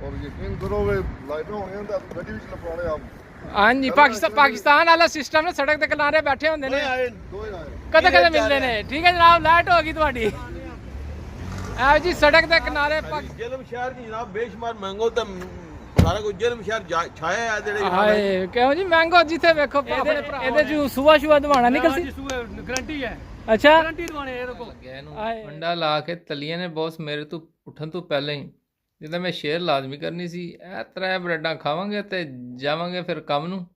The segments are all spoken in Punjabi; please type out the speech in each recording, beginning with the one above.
और यकीन करो वे लाइटें होने तो गड्डी विच लपटाने आप हाँ जी पाकिस्तान वाला सिस्टम ने सड़क के किनारे बैठे होंगे ने दो ही आए कदे कदे मिलते ने ठीक है जनाब लाइट होगी थोड़ी ऐ जी सड़क के किनारे जेलम शहर की जनाब बेशुमार महंगो तो सारा कुछ जेलम शहर छाया है जेड़े हाय क्यों जी महंगो जिथे देखो ਇਹਦੇ ਚ ਸੁਆ ਸ਼ੁਆ ਦਵਾਣਾ ਨਿਕਲ ਸੀ ਗਰੰਟੀ ਹੈ ਅੱਛਾ ਗਰੰਟੀ ਦਵਾਣੇ ਇਹ ਦੇਖੋ ਅੰਡਾ ਲਾ ਕੇ ਤਲੀਆਂ ਨੇ ਬੌਸ ਮੇਰੇ ਤੋਂ ਉੱਠਣ ਤੋਂ ਪਹਿਲਾਂ ਹੀ ਜਿੱਦਾਂ ਮੈਂ ਸ਼ੇਅਰ ਲਾਜ਼ਮੀ ਕਰਨੀ ਸੀ ਇਹ ਤਰ੍ਹਾਂ ਬ੍ਰੈਡਾਂ ਖਾਵਾਂਗੇ ਤੇ ਜਾਵਾਂਗੇ ਫਿਰ ਕੰਮ ਨੂੰ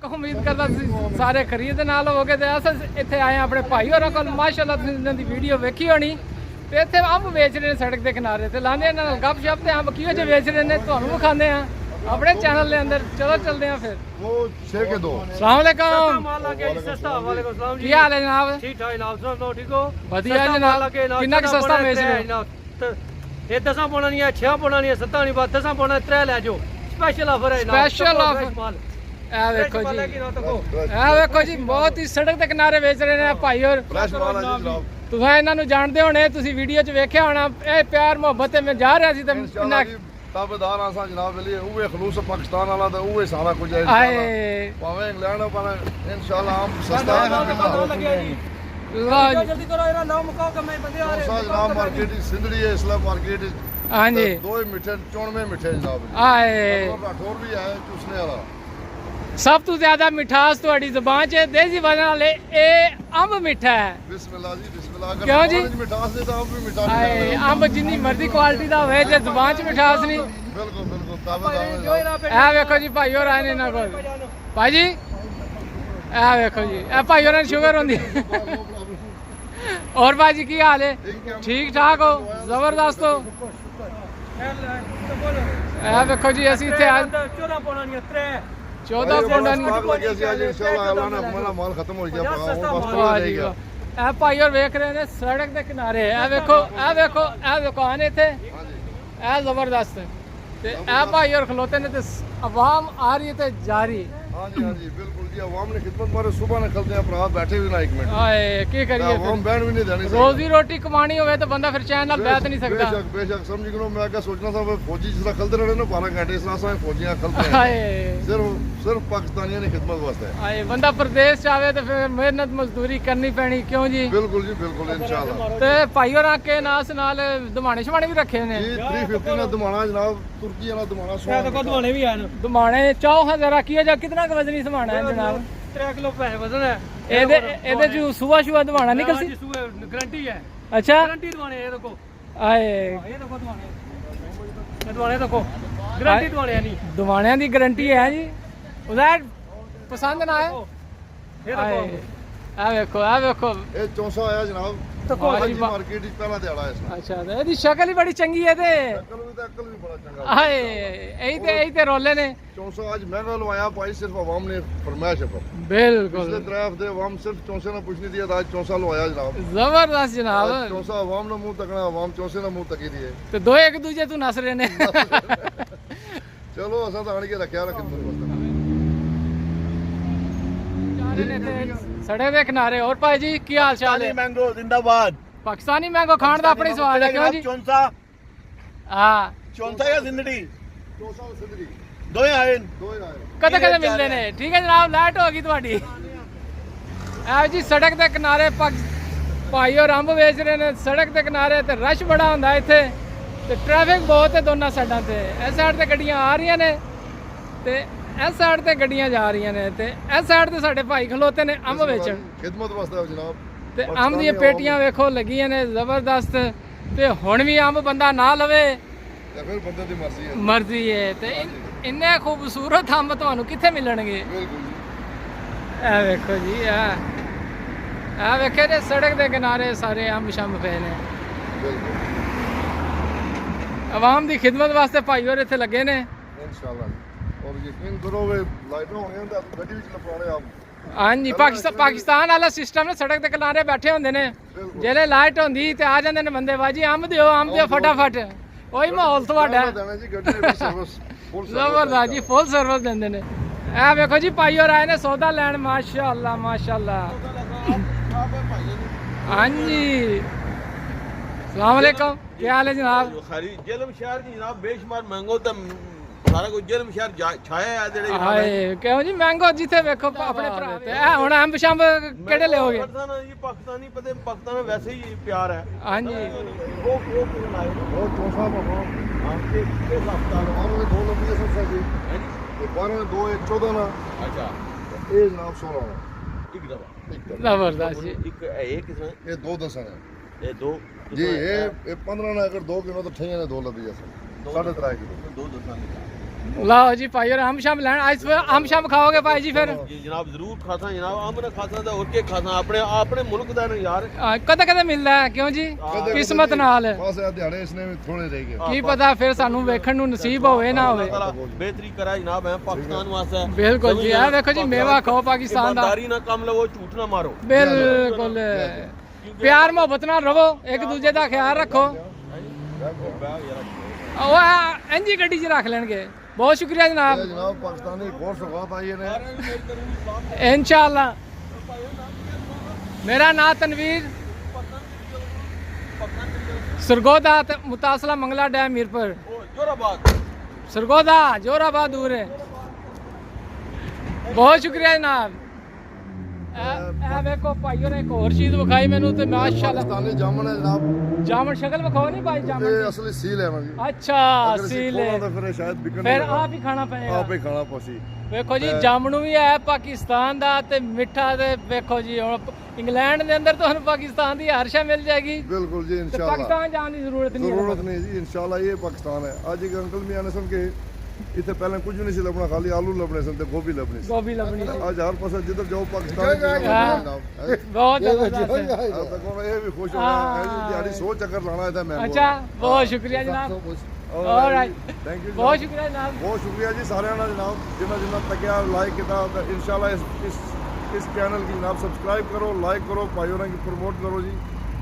ਉਮੀਦ ਕਰਦਾ ਤੁਸੀਂ ਸਾਰੇ ਖਰੀਦ ਦੇ ਨਾਲ ਹੋਗੇ ਤੇ ਅਸਾਂ ਇੱਥੇ ਆਏ ਆਪਣੇ ਭਾਈ ਹੋਰਾਂ ਕੋਲ ਮਾਸ਼ਾਅੱਲਾ ਤੁਸੀਂ ਇਹਨਾਂ ਦੀ ਵੀਡੀਓ ਵੇਖੀ ਹੋਣੀ ਤੇ ਇੱਥੇ ਅੰਬ ਵੇਚ ਰਹੇ ਨੇ ਸੜਕ ਦੇ ਕਿਨਾਰੇ ਤੇ ਲਾਣੇ ਇਹਨਾਂ ਨਾਲ ਗੱਪ-ਸ਼ਪ ਤੇ ਅੰਬ ਕਿਹੋ ਜਿਹੇ ਵੇਚ ਰਹੇ ਨੇ ਤੁਹਾਨੂੰ ਵਿਖਾਉਂਦੇ ਆ अपने चैनल के अंदर चलो चलते हैं फिर वो 6 के 2 अस्सलाम वालेकुम माल लगे सस्ता वालेकुम सलाम जी ਕੀ ਹਾਲ ਹੈ ਜਨਾਬ ठीक ठाक जनाब सुनाओ ठीक हो ਵਧੀਆ ਜਨਾਬ ਕਿੰਨਾ ਕੁ ਸਸਤਾ ਵੇਚ ਰਹੇ ਹੋ ਇਹ 10 ਪੌਣਾ ਨਹੀਂ ਹੈ 6 ਪੌਣਾ ਨਹੀਂ ਹੈ 7 ਨਹੀਂ ਬਾਤ 10 ਪੌਣਾ 3 ਲੈ ਜਾਓ ਸਪੈਸ਼ਲ ਆਫਰ ਹੈ ਸਪੈਸ਼ਲ ਆਫਰ ਇਹ ਵੇਖੋ ਜੀ ਇਹ ਵੇਖੋ ਜੀ ਬਹੁਤ ਹੀ ਸੜਕ ਦੇ ਕਿਨਾਰੇ ਵੇਚ ਰਹੇ ਨੇ ਭਾਈ ਔਰ फ्रेश माल है जी जनाब ਤੁਸੀਂ ਇਹਨਾਂ ਨੂੰ ਜਾਣਦੇ ਹੋਣੇ ਤੁਸੀਂ ਵੀਡੀਓ 'ਚ ਵੇਖਿਆ ਹੋਣਾ ਇਹ ਪਿਆਰ ਮੁਹੱਬਤ ਤੇ ਮੈਂ ਜਾ ਰਿਹਾ ਸੀ ਤੇ इंशाल्लाह जी ताबेदार आसा जनाब लिए उवे खलूस पाकिस्तान वाला तो उवे सारा कुछ है आए पावे इंग्लैंड पर इंशाल्लाह हम सस्ता है जल्दी करो इरा नाम मुकाओ कि मैं बंदे आ रहे दोसा जनाब मार्केट सिंधड़ी है इस्लाम मार्केट हाँ जी दो ही मिठे 94 मिठे जनाब आए ठोर भी है चूसने वाला ਸਭ ਤੋਂ ਜ਼ਿਆਦਾ ਮਿਠਾਸ ਤੁਹਾਡੀ ਜ਼ੁਬਾਨ 'ਚ ਦੇਸੀ ਵਜ੍ਹਾ ਨਾਲ ਇਹ ਅੰਬ ਮਿੱਠਾ ਹੈ बिस्मिल्लाह जी बिस्मिल्लाह अगर क्यों जी? ज़बान च मिठास दे तो आप भी मिठास ਆਏ ਅੰਬ ਜਿੰਨੀ ਮਰਜ਼ੀ ਕੁਆਲਿਟੀ ਦਾ ਹੋਵੇ ਜੇ ਜ਼ੁਬਾਨ 'ਚ ਮਿਠਾਸ ਨਹੀਂ बिल्कुल बिल्कुल ताबेदार ਇਹ ਵੇਖੋ ਜੀ ਭਾਈ ਹੋਰ ਆਏ ਨੇ ਇਹਨਾਂ ਕੋਲ ਭਾਜੀ ਇਹ ਵੇਖੋ ਜੀ ਇਹ ਭਾਈ ਹੋਰਾਂ ਨੂੰ ਸ਼ੂਗਰ ਹੁੰਦੀ और भाजी की हाल है ठीक ठाक हो जबरदस्त हो ਇਹ ਵੇਖੋ ਜੀ ਅਸੀਂ ਇੱਥੇ ਅੱਜ 14 ਪੌਣਾ ਨਹੀਂ 3 14 ਪੌਂਡਾ ਨਹੀਂ स्टॉक लगे सी आज इंशाल्लाह अल्लाह ने हमारा माल खत्म हो गया बस ਵਾਹ ਜੀ ਵਾਹ। ਇਹ ਭਾਈ ਹੋਰ ਵੇਖ ਰਹੇ ਨੇ ਸੜਕ ਦੇ ਕਿਨਾਰੇ ਇਹ ਵੇਖੋ ਇਹ ਵੇਖੋ ਇਹ ਦੁਕਾਨ ਇੱਥੇ हां जी ਇਹ ਜ਼ਬਰਦਸਤ ਤੇ ਇਹ ਭਾਈ ਹੋਰ ਖਲੋਤੇ ਨੇ ਤੇ ਆਵਾਮ ਆ ਰਹੀ ਹੈ ਤੇ ਜਾ ਰਹੀ हाँ जी बिल्कुल जी अवाम ने खिदमत मारे सुबह निकलते हैं भरा बैठे भी ना एक मिनट ਆਏ ਕੀ ਕਰੀਏ अवाम बैठ भी नहीं देनी ਫਿਰ ਰੋਜ਼ੀ ਰੋਟੀ ਕਮਾਣੀ ਹੋਵੇ ਤਾਂ ਬੰਦਾ ਫਿਰ ਚੈਨ ਨਾਲ ਬੈਠ ਨਹੀਂ ਸਕਦਾ बेशक समझ करो मैं क्या सोचना था वो फौजी जिस तरह खलते रहे ना 12 घंटे इस तरह फौजियां खलते हैं ਆਏ सिर्फ पाकिस्तानियों ने खिदमत वास्ते है ਆਏ ਬੰਦਾ ਪ੍ਰਦੇਸ਼ ਚ ਆਵੇ ਤੇ ਫਿਰ ਮਿਹਨਤ ਮਜ਼ਦੂਰੀ ਕਰਨੀ ਪੈਣੀ ਕਿਉਂ ਜੀ बिल्कुल जी बिल्कुल इंशाल्लाह ਤੇ ਭਾਈ ਹੋਰਾਂ ਕੇ ਨਾਲ ਦਮਾਣੇ ਸ਼ਮਾਣੇ ਵੀ ਰੱਖੇ ਨੇ जी 350 ना दमाना जनाब तुर्की वाला दमाना ਇਹ ਦੇਖੋ ਦਵਾਣੇ ਵੀ ਆਣ ਦਮਾਣੇ ਚਾਹ ਜ਼ਰਾ ਕੀ ਜਾਂ ਕਿੰਨਾ ਕੁ ਵਜ਼ਨੀ ਸਮਾਣਾ ਹੈ ਜਨਾਬ 3 ਕਿਲੋ ਪੈਸੇ ਵਜ਼ਨ ਹੈ ਇਹਦੇ ਚ ਸੁਆ ਸ਼ੁਆ ਦਵਾਣਾ ਨਿਕਲ ਸੀ ਗਰੰਟੀ ਹੈ ਅੱਛਾ ਗਰੰਟੀ ਦਵਾਣੇ ਇਹ ਦੇਖੋ ਆਏ ਇਹ ਦੇਖੋ ਦਵਾਣੇ ਇਹ ਦਵਾਣੇ ਦੇਖੋ ਗਰੰਟੀ ਦਵਾਣੇ ਨਹੀਂ ਦਵਾਣਿਆਂ ਦੀ ਗਾਰੰਟੀ ਹੈ ਜੀ ਉਹਦਾ ਪਸੰਦ ਨਾ ਆਏ ਇਹ ਦੇਖੋ ਆ ਵੇਖੋ ये 400 आया जनाब देखो हाजी मार्केट ਵਿੱਚ ਪਹਿਲਾ ਦਿਹਾੜਾ ਹੈ ਇਸ ਅੱਛਾ ਤੇ ਇਹਦੀ ਸ਼ਕਲ ਹੀ ਬੜੀ ਚੰਗੀ ਹੈ ਤੇ ਅਕਲ ਵੀ ਬੜਾ ਚੰਗਾ ਹਾਏ ਇਹੀ ਤੇ ਰੋਲੇ ਨੇ 400 आज महंगा लवाया भाई सिर्फ अवाम ने फरमाइश है पर ਬਿਲਕੁਲ पिछले 3 हफ्ते अवाम सिर्फ 400 ना कुछ नहीं दिया था आज 400 लवाया जनाब ਜ਼ਬਰਦਸਤ ਜਨਾਬ 400 अवाम ने मुंह तकना अवाम 400 ने मुंह तकी दिए ਤੇ ਦੋ ਇੱਕ ਦੂਜੇ ਤੋਂ ਨਸ ਰਹੇ ਨੇ चलो असा तो आन के रखया रख ਸੜੇ ਦੇ ਕਿਨਾਰੇ ਹੋਰ ਭਾਈ ਜੀ ਕੀ ਹਾਲ ਚਾਲ ਹੈ मैंगो जिंदाबाद ਪਾਕਿਸਤਾਨੀ ਮੈਂਗੋ ਖਾਣ ਦਾ ਆਪਣੀ ਸਵਾਦ ਹੈ ਕਿਉਂ ਜੀ चौंसा ਹਾਂ चौंसा या जिंदड़ी 400 सिंदरी दो आए दो ही आए ਕਦੇ ਕਦੇ ਮਿਲਦੇ ਨੇ ਠੀਕ ਹੈ ਜਨਾਬ ਲਾਈਟ ਹੋ ਗਈ ਤੁਹਾਡੀ ਐ ਜੀ ਸੜਕ ਦੇ ਕਿਨਾਰੇ ਭਾਈ ਔਰ ਅੰਬ ਵੇਚ ਰਹੇ ਨੇ ਸੜਕ ਦੇ ਕਿਨਾਰੇ ਤੇ ਰਸ਼ ਬੜਾ ਹੁੰਦਾ ਇੱਥੇ ਤੇ ਟ੍ਰੈਫਿਕ ਬਹੁਤ ਹੈ ਦੋਨਾਂ ਸਾਈਡਾਂ ਤੇ ਇਸ ਸਾਈਡ ਤੇ ਗੱਡੀਆਂ ਆ ਰਹੀਆਂ ਨੇ ਤੇ ਇਸ ਸਾਈਡ ਤੇ ਗੱਡੀਆਂ ਜਾ ਰਹੀਆਂ ਨੇ ਤੇ ਇਸ ਸਾਈਡ ਤੇ ਸਾਡੇ ਭਾਈ ਖਲੋਤੇ ਨੇ ਅੰਬ ਵੇਚਣ खिदमत वास्ते जनाब ਤੇ ਅੰਬ ਦੀਆਂ ਪੇਟੀਆਂ ਵੇਖੋ ਲੱਗੀਆਂ ਨੇ ਜ਼ਬਰਦਸਤ ਤੇ ਹੁਣ ਵੀ ਅੰਬ ਬੰਦਾ ਨਾ ਲਵੇ या फिर बंदे दी मर्जी है ਮਰਜ਼ੀ ਹੈ ਤੇ ਇੰਨੇ ਖੂਬਸੂਰਤ ਅੰਬ ਤੁਹਾਨੂੰ ਕਿੱਥੇ ਮਿਲਣਗੇ बिल्कुल जी ਇਹ ਵੇਖੋ ਜੀ ਇਹ ਵੇਖੇ ਨੇ ਸੜਕ ਦੇ ਕਿਨਾਰੇ ਸਾਰੇ ਅੰਬ ਸ਼ੰਬ ਪਏ ਨੇ बिल्कुल ਆਵਾਮ ਦੀ ਖਿਦਮਤ ਵਾਸਤੇ ਭਾਈ ਹੋਰ ਇੱਥੇ ਲੱਗੇ ਨੇ इंशाल्लाह और यकीन करो वे लाइटें होने तो गड्डी विच लपटाने आप ਹਾਂਜੀ ਪਾਕਿਸਤਾਨ ਵਾਲਾ ਸਿਸਟਮ ਨੇ ਸੜਕ ਦੇ ਕਿਨਾਰੇ ਬੈਠੇ ਹੁੰਦੇ ਨੇ ਜਿਹੜੇ ਲਾਈਟ ਹੁੰਦੀ ਤੇ ਆ ਜਾਂਦੇ ਨੇ ਬੰਦੇ ਬਾਜੀ ਅੰਬ ਦਿਓ ਫਟਾਫਟ ਉਹੀ ਮਾਹੌਲ ਤੁਹਾਡਾ देना जी गड्डी में सर्विस फुल ਜ਼ਬਰਦਸਤ ਜੀ ਫੁੱਲ ਸਰਵਿਸ ਦਿੰਦੇ ਨੇ ਇਹ ਵੇਖੋ ਜੀ ਭਾਈ ਹੋਰ ਆਏ ਨੇ ਸੌਦਾ ਲੈਣ ਮਾਸ਼ਾਅੱਲਾ ਹਾਂਜੀ ਸਲਾਮ ਅਲੈਕਮ ਕੀ ਹਾਲ ਹੈ ਜਨਾਬ? ਖਰੀ ਜਲਮ ਸ਼ਹਿਰ ਦੀ ਜਨਾਬ ਬੇਸ਼ੁਮਾਰ ਮੰਗੋ ਤਾਂ ਸਾਰਾ ਕੁਝ ਜਲਮ ਸ਼ਹਿਰ ਛਾਇਆ ਹੈ ਜਿਹੜੇ ਹਾਏ ਕਿਉਂ ਜੀ ਮੈਂਗੋ ਜਿੱਥੇ ਵੇਖੋ ਆਪਣੇ ਭਰਾ ਤੇ ਇਹ ਹੁਣ ਅੰਬ ਸ਼ੰਬ ਕਿਹੜੇ ਲਿਓਗੇ? ਪਾਕਿਸਤਾਨੀ ਪਤੇ ਪਾਕਿਸਤਾਨ ਵੈਸੇ ਹੀ ਪਿਆਰ ਹੈ। ਹਾਂਜੀ ਉਹ ਕਿਉਂ ਲਾਏ ਉਹ ਚੌਥਾ ਬਾਬਾ ਹਾਂ ਇਹ ਹਫਤਾ ਬਾਹਰੋਂ ਦੇ ਦੋ ਲੰਬੀਆਂ ਸੰਸਾ ਜੀ ਤੇ ਬਾਹਰੋਂ ਦੇ ਦੋ ਇਹ 14 ਨਾ ਅੱਛਾ ਇਹ ਜਨਾਬ 16 ਨਾ ਇੱਕ ਦਵਾ ਜ਼ਬਰਦਸਤ ਜੀ। ਇੱਕ ਇਹ ਕਿਸਮ ਇਹ ਦੋ ਦਸਾਂ ਨੇ ਇਹ ਦੋ ਜੀ ਇਹ 15 ਨਾ ਅਗਰ 2 ਕਿਲੋ ਤਾਂ ਠਈਆਂ ਨੇ ਦੋ ਲੰਬੀਆਂ ਸਨ 3.5 ਕਿਲੋ ਦੋ ਦਸਾਂ ਲਓ ਜੀ ਭਾਈ ਅੰਬ ਸ਼ੰਬ ਲੈਣ ਅੱਜ ਫਿਰ ਅੰਬ ਸ਼ੰਬ ਖਾਓਗੇ ਭਾਈ ਜੀ ਫਿਰ? ਜੀ ਜਨਾਬ ਜ਼ਰੂਰ ਖਾਤਾ ਜਨਾਬ ਅੰਬ ਨਾ ਖਾਤਾ ਤਾਂ ਹੋਰ ਕੀ ਖਾਤਾ ਆਪਣੇ ਮੁਲਕ ਦਾ ਨਾ ਯਾਰ ਕਦੇ ਕਦੇ ਮਿਲਦਾ ਹੈ ਕਿਉਂ ਜੀ? ਕਿਸਮਤ ਨਾਲ ਬਸ ਇਹ ਦਿਹਾੜੇ ਇਸਨੇ ਵੀ ਥੋੜੇ ਰਹਿ ਗਏ ਕੀ ਪਤਾ ਫਿਰ ਸਾਨੂੰ ਵੇਖਣ ਨੂੰ ਨਸੀਬ ਹੋਵੇ ਨਾ ਹੋਵੇ। ਬਿਹਤਰੀ ਕਰਾ ਜਨਾਬ ਹੈ ਪਾਕਿਸਤਾਨ ਵਾਸਤੇ ਬਿਲਕੁਲ ਜੀ ਇਹ ਵੇਖੋ ਜੀ ਮੇਵਾ ਖਾਓ ਪਾਕਿਸਤਾਨ ਦਾ। ਇਮਾਨਦਾਰੀ ਨਾਲ ਕੰਮ ਲਵੋ ਝੂਠ ਨਾ ਮਾਰੋ। ਬਿਲਕੁਲ ਪਿਆਰ ਮੁਹੱਬਤ ਨਾਲ ਰਹੋ ਇੱਕ ਦੂਜੇ ਦਾ ਖਿਆਲ ਰੱਖੋ। ਉਹ ਇੰਜੀ ਗੱਡੀ 'ਚ ਰੱਖ ਲੈਣਗੇ। ਬਹੁਤ ਸ਼ੁਕਰੀਆ ਜਨਾਬ। ਇਹ ਜਨਾਬ ਪਾਕਿਸਤਾਨੀ ਬਹੁਤ ਸੌਗਾਤ ਆਈ ਨੇ इंशाल्लाह। मेरा नाम तनवीर सरगोदा मुतासला मंगला डैम मीरपुर जोराबाद सरगोदा जोराबाद दूर है। बहुत शुक्रिया जनाब। ਵੇਖੋ ਭਾਈਓ ਨੇ ਇੱਕ ਹੋਰ ਚੀਜ਼ ਵਿਖਾਈ ਮੈਨੂੰ ਤੇ ਮਾਸ਼ਾਅੱਲਾ ਪਾਕਿਸਤਾਨੀ ਜਾਮਨ ਹੈ ਜਨਾਬ ਜਾਮਨ ਸ਼ਕਲ ਵਿਖਾਓ ਨਹੀਂ ਭਾਈ ਜਾਮਨ ਇਹ ਦੀ। ਅਸਲੀ ਸੀਲ ਹੈ ਜੀ ਅੱਛਾ ਸੀਲ ਹੈ ਤਾਂ ਫਿਰ ਇਹ ਸ਼ਾਇਦ ਵਿਕਣ ਫਿਰ ਆਪ ਹੀ ਖਾਣਾ ਪਏਗਾ। ਆਪੇ ਖਾਣਾ ਪੋਸੀ ਵੇਖੋ ਜੀ ਜਾਮਣੂ ਵੀ ਹੈ ਪਾਕਿਸਤਾਨ ਦਾ ਤੇ ਮਿੱਠਾ ਤੇ ਵੇਖੋ ਜੀ ਹੁਣ ਇੰਗਲੈਂਡ ਦੇ ਅੰਦਰ ਤੁਹਾਨੂੰ ਪਾਕਿਸਤਾਨ ਦੀ ਹਰ ਸ਼ੈ ਮਿਲ ਜਾਏਗੀ ਬਿਲकुल जी ਤੇ इंशाल्लाह ਪਾਕਿਸਤਾਨ ਜਾਣ ਦੀ ਜ਼ਰੂਰਤ ਨਹੀਂ ਜ਼ਰੂਰਤ ਹੈ। ਨਹੀਂ ਜੀ इंशाल्लाह ਇਹ ਪਾਕਿਸਤਾਨ ਹੈ। ਅੱਜ ਇੱਕ ਅੰਕਲ ਵੀ ਆਨੇ ਸਨ ਕਿ ਇੱਥੇ ਪਹਿਲਾਂ ਕੁਝ ਨਹੀਂ ਸੀ ਲੱਭਣਾ ਖਾਲੀ ਆਲੂ ਲੱਭਣੇ ਸਨ ਤੇ ਗੋਭੀ ਲੱਭਣੀ ਸੀ। ਗੋਭੀ ਲੱਭਣੀ ਸੀ। ਅੱਜ ਹਰ ਪਾਸੇ ਜਿੱਧਰ ਜਾਓ ਪਾਕਿਸਤਾਨ ਬਹੁਤ ਜ਼ਬਰਦਸਤ ਹੈ। ਤੱਕ ਇਹ ਵੀ ਖੁਸ਼ ਹੋ ਗਿਆ ਹੈ ਜੀ ਦਿਹਾੜੀ 100 ਚੱਕਰ ਲਾਣਾ ਇਹਦਾ ਮੈਂ ਅੱਛਾ ਬਹੁਤ ਸ਼ੁਕਰੀਆ ਜਨਾਬ। ਆਲਰਾਈਟ ਥੈਂਕ ਯੂ ਬਹੁਤ ਸ਼ੁਕਰੀਆ ਜਨਾਬ। ਬਹੁਤ ਸ਼ੁਕਰੀਆ ਜੀ ਸਾਰਿਆਂ ਦਾ ਜਨਾਬ ਜਿਨ੍ਹਾਂ ਤੱਕਿਆ ਲਾਈਕ ਕੀਤਾ ਤੇ इंशाल्लाह इस चैनल की जनाब सब्सक्राइब करो लाइक करो भाइयों ने प्रमोट करो जी।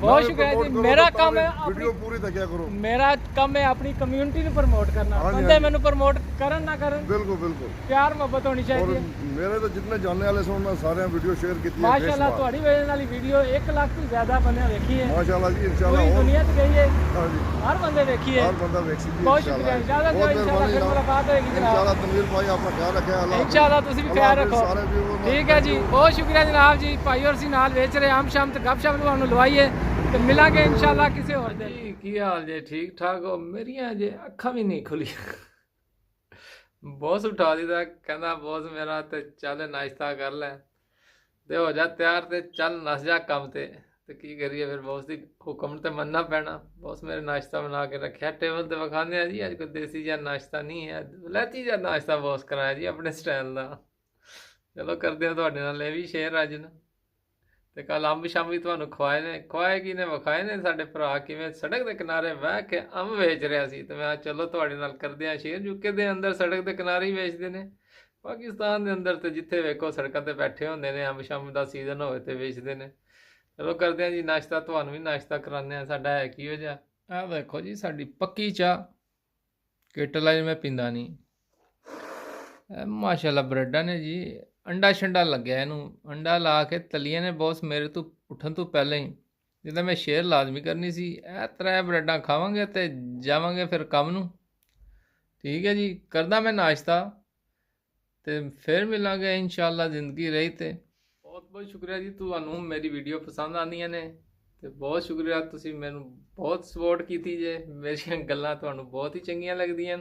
बहुत शुक्रिया जी। मेरा काम है वीडियो पूरी तकिया करो। मेरा काम है अपनी कम्युनिटी ਨੂੰ ਪ੍ਰਮੋਟ ਕਰਨਾ। हाँ जी, ਬੰਦੇ हाँ जी। ਮੈਨੂੰ ਪ੍ਰਮੋਟ ਕਰਨ ਨਾ ਕਰਨ बिल्कुल बिल्कुल ਪਿਆਰ ਮੁਹੱਬਤ ਹੋਣੀ और ਚਾਹੀਦੀ ਹੈ। मेरे तो जितने जानने वाले से उन्होंने सारे वीडियो शेयर की है ਮਾਸ਼ਾਅੱਲਾ ਤੁਹਾਡੀ ਵਜ੍ਹਾ ਨਾਲ ਵੀਡੀਓ 1 ਲੱਖ ਤੋਂ ਜ਼ਿਆਦਾ ਬੰਦਿਆਂ ਵੇਖੀ ਹੈ। माशाल्लाह जी ਪੂਰੀ इंशाल्लाह और ਦੁਨੀਆ 'ਚ ਗਈ ਹੈ हाँ जी ਹਰ ਬੰਦੇ ਵੇਖੀ ਹੈ। हर बंदा वैक्सी जी बहुत शुक्रिया इजाजत दो इंशाल्लाह फिर मुलाकात होगी जनाब। इंशाल्लाह तनवीर भाई अपना ख्याल रखे अल्लाह इंशाल्लाह ਤੁਸੀਂ ਵੀ ਖਿਆਲ ਰੱਖੋ। सारे व्यूअर ਠੀਕ ਹੈ ਜੀ ਬਹੁਤ ਸ਼ੁਕਰੀਆ ਜਨਾਬ ਜੀ। ਭਾਈ ਔਰ ਸੀ ਨਾਲ ਵੇਚ ਰਹੇ ਆਮ ਸ਼ਾਮ ਤੇ ਗੱਪਸ਼ਪ ਤੁਹਾਨੂੰ ਲਵਾਈਏ ਤੇ ਮਿਲਾਂਗੇ ਇਨਸ਼ਾਅੱਲਾ ਕਿਸੇ ਹੋਰ ਦਿਨ। ਕੀ ਹਾਲ ਜੇ? ਠੀਕ ਠਾਕ ਹੋ? ਮੇਰੀਆਂ ਜੇ ਅੱਖਾਂ ਵੀ ਨਹੀਂ ਖੁੱਲੀਆਂ। ਬੌਸ ਉਠਾ ਦਿੱਤਾ ਕਹਿੰਦਾ ਬੌਸ ਮੇਰਾ ਤੇ ਚੱਲ ਨਾਸ਼ਤਾ ਕਰ ਲੈ ਤੇ ਹੋ ਜਾ ਤਿਆਰ ਤੇ ਚੱਲ ਨਸ ਜਾ ਕੰਮ ਤੇ ਕੀ ਕਰੀਏ ਫਿਰ ਬੌਸ ਦੀ ਹੁਕਮ ਤੇ ਮੰਨਣਾ ਪੈਣਾ। ਬੌਸ ਮੇਰੇ ਨਾਸ਼ਤਾ ਬਣਾ ਕੇ ਰੱਖਿਆ ਟੇਬਲ ਤੇ ਵਿਖਾਉਂਦੇ ਆ ਜੀ ਅੱਜ ਕੋਈ ਦੇਸੀ ਜਿਹਾ ਨਾਸ਼ਤਾ ਨਹੀਂ ਹੈ ਵਲੈਤੀ ਜਿਹਾ ਨਾਸ਼ਤਾ ਬੌਸ ਕਰਾਇਆ ਜੀ ਆਪਣੇ ਸਟਾਈਲ ਦਾ। ਚਲੋ ਕਰਦੇ ਹਾਂ ਤੁਹਾਡੇ ਨਾਲ ਇਹ ਵੀ ਸ਼ੇਅਰ ਅੱਜ ਨਾ ਤੇ ਕੱਲ ਅੰਬ ਸ਼ੰਬ ਵੀ ਤੁਹਾਨੂੰ ਖਵਾਏ ਕੀ ਨੇ ਵਿਖਾਏ ਨੇ ਸਾਡੇ ਭਰਾ ਕਿਵੇਂ ਸੜਕ ਦੇ ਕਿਨਾਰੇ ਬਹਿ ਕੇ ਅੰਬ ਵੇਚ ਰਿਹਾ ਸੀ ਤੇ ਮੈਂ ਚਲੋ ਤੁਹਾਡੇ ਨਾਲ ਕਰਦੇ ਹਾਂ ਸ਼ੇਅਰ। ਯੂਕੇ ਦੇ ਅੰਦਰ ਸੜਕ ਦੇ ਕਿਨਾਰੇ ਹੀ ਵੇਚਦੇ ਨੇ। ਪਾਕਿਸਤਾਨ ਦੇ ਅੰਦਰ ਤੇ ਜਿੱਥੇ ਵੇਖੋ ਸੜਕਾਂ ਤੇ ਬੈਠੇ ਹੁੰਦੇ ਨੇ ਅੰਬ ਸ਼ੰਬ ਦਾ ਸੀਜ਼ਨ ਹੋਵੇ ਤੇ ਵੇਚਦੇ ਨੇ। ਚਲੋ ਕਰਦੇ ਹਾਂ ਜੀ ਨਾਸ਼ਤਾ ਤੁਹਾਨੂੰ ਵੀ ਨਾਸ਼ਤਾ ਕਰਾਉਂਦੇ ਹਾਂ। ਸਾਡਾ ਹੈ ਕੀ ਹੋ ਜਾ ਆਹ ਵੇਖੋ ਜੀ ਸਾਡੀ ਪੱਕੀ ਚਾਹ ਕੇਟਲ ਵਾਲੀ ਮੈਂ ਪੀਂਦਾ ਨਹੀਂ। ਮਾਸ਼ਾਅੱਲਾ ਬ੍ਰੈਡਾਂ ਨੇ ਜੀ ਅੰਡਾ ਸ਼ੰਡਾ ਲੱਗਿਆ ਇਹਨੂੰ ਅੰਡਾ ਲਾ ਕੇ ਤਲੀਆਂ ਨੇ ਬੌਸ ਮੇਰੇ ਤੋਂ ਉੱਠਣ ਤੋਂ ਪਹਿਲਾਂ ਹੀ ਜਿੱਦਾਂ ਮੈਂ ਸ਼ੇਅਰ ਲਾਜ਼ਮੀ ਕਰਨੀ ਸੀ। ਇਹ 3 ਬ੍ਰੈਡਾਂ ਖਾਵਾਂਗੇ ਤੇ ਜਾਵਾਂਗੇ ਫਿਰ ਕੰਮ ਨੂੰ। ਠੀਕ ਹੈ ਜੀ ਕਰਦਾ ਮੈਂ ਨਾਸ਼ਤਾ ਤੇ ਫਿਰ ਮਿਲਾਂਗੇ ਇਨਸ਼ਾਅੱਲਾ ਜ਼ਿੰਦਗੀ ਰਹੀ ਤੇ। ਬਹੁਤ ਬਹੁਤ ਸ਼ੁਕਰੀਆ ਜੀ ਤੁਹਾਨੂੰ ਮੇਰੀ ਵੀਡੀਓ ਪਸੰਦ ਆਉਂਦੀਆਂ ਨੇ ਤੇ ਬਹੁਤ ਸ਼ੁਕਰੀਆ ਤੁਸੀਂ ਮੈਨੂੰ ਬਹੁਤ ਸਪੋਰਟ ਕੀਤੀ ਜੇ। ਮੇਰੀਆਂ ਗੱਲਾਂ ਤੁਹਾਨੂੰ ਬਹੁਤ ਹੀ ਚੰਗੀਆਂ ਲੱਗਦੀਆਂ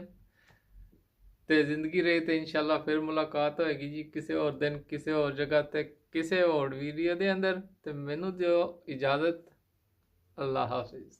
ਤੇ ਜ਼ਿੰਦਗੀ ਰਹੀ ਤੇ ਇਨਸ਼ਾਅੱਲਾ ਫਿਰ ਮੁਲਾਕਾਤ ਹੋਏਗੀ ਜੀ ਕਿਸੇ ਹੋਰ ਦਿਨ ਕਿਸੇ ਹੋਰ ਜਗ੍ਹਾ ਤੇ ਕਿਸੇ ਹੋਰ ਵੀਡੀਓ ਦੇ ਅੰਦਰ। ਤੇ ਮੈਨੂੰ ਦਿਓ ਇਜਾਜ਼ਤ। ਅੱਲਾ ਹਾਫਿਜ਼।